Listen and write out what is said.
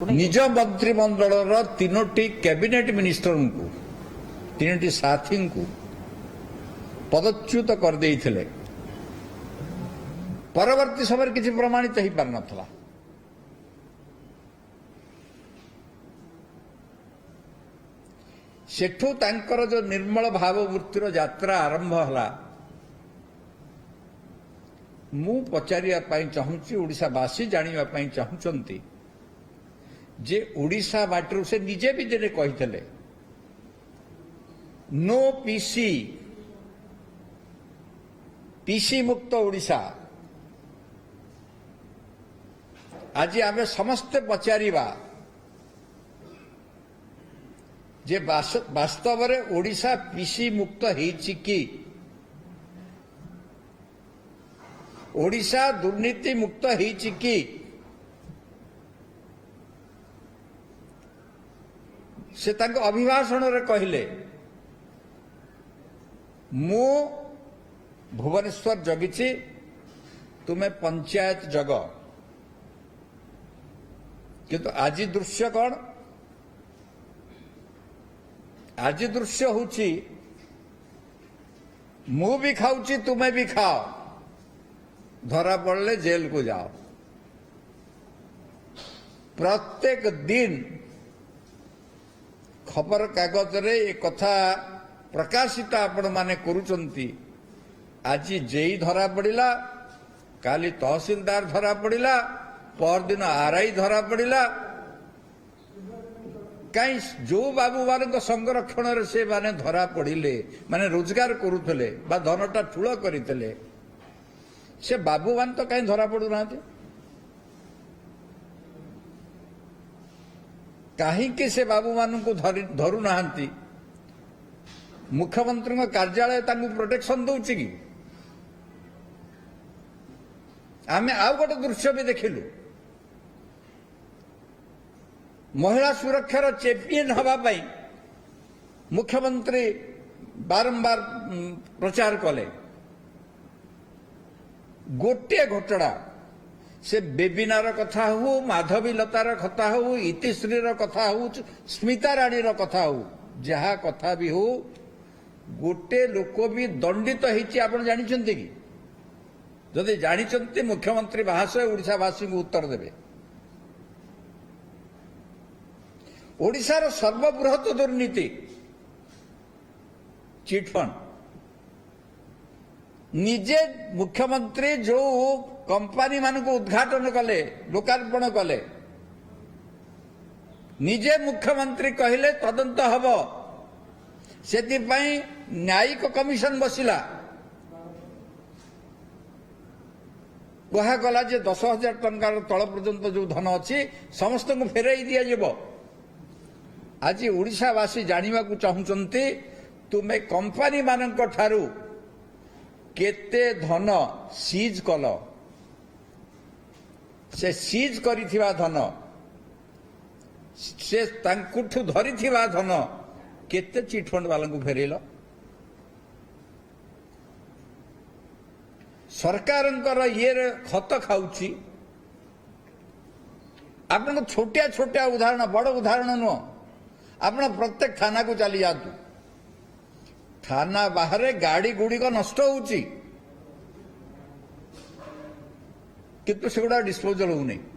निज मंत्रिमंडल तीनोटी cabinet minister को तीनोटी साथी को पदच्युत कर देइथिले परवर्ती समय किसी प्रमाणित हो पार नथला। सेठू तांकर जो निर्मल भाववृत्तिर यात्रा आरंभ हला मु पचारिया पई चाहूची ओडिशावासी जानिबा पई चाहुचंती जे ओडिशा बाटरू से निजे भी दिने कही नो पीसी पीसी मुक्त ओडिशा। आज आमे समस्ते पचारिबा जे वास्तव रे ओडिशा पीसी मुक्त हेछि कि ओडिशा दुर्नीति मुक्त हेछि कि से तांको अभिभाषण रे कहले मु भुवनेश्वर जगिछि तुम्हें पंचायत जग किंतु आज दृश्य कौन आज दृश्य होछि मु भी खाऊची तुम्हें भी खाओ धरा पड़ले जेल को जाओ। प्रत्येक दिन खबर कागज रे एक कथा प्रकाशित आपण माने करूचंती। आज जेई धरा पड़िला काली तहसीलदार धरा पड़िला परदिन आरआई धरा पड़िला कहीं जो बाबू मान संरक्षण रे से माने धरा पड़िले माने रोजगार करुथले बा धनटा ठूल करितले से बाबू मान तो कहीं धरा पड़ू ना कहीं से बाबू मान को धरू ना मुख्यमंत्री कार्यालय तांको प्रोटेक्शन दउछि कि आमे आउ गोटे दृश्य भी देखिलु महिला सुरक्षार चैंपियन हवा पाई मुख्यमंत्री बारंबार प्रचार कले गोटे घटना से बेबिनार कथा हो माधवी लतार कथा हो इतिश्रीर कथा हो स्मिता राणीर कथा हो जहा कथा भी हो गोटे लोक भी दंडित होइछि आपण जानिछन्ति कि जदि जानिछन्ति मुख्यमंत्री महाशय ओडिशावासी को उत्तर देबे। ओडिशार सर्वबृहत दुर्नीति चिटफंड निजे मुख्यमंत्री जो कंपनी मान को उद्घाटन कले लोकार्पण कले निजे मुख्यमंत्री कहले तदंत हब से न्यायिक कमिशन बसिला कहगला जे 10,000 टंकार तल पर्यंत जो धन अच्छी समस्त को फेरई दि जाव। आज ओडिशावासी जानिबा को चाहुचंती तुमे कंपनी मानक ठारू केते धन सीज कल से सीज करिथिबा धन से तांकुठु धरिथिबा धन केते चिटफंड वाला को फेरेल। सरकार ये खत खाऊची आपन छोटिया छोटिया उदाहरण बड़ उदाहरण नुह आप प्रत्येक थाना को चली जातु थाना बाहर गाड़ी गुड़िक नष्ट होउची किंतु सेगुड़ा डिस्पोजल होउनी।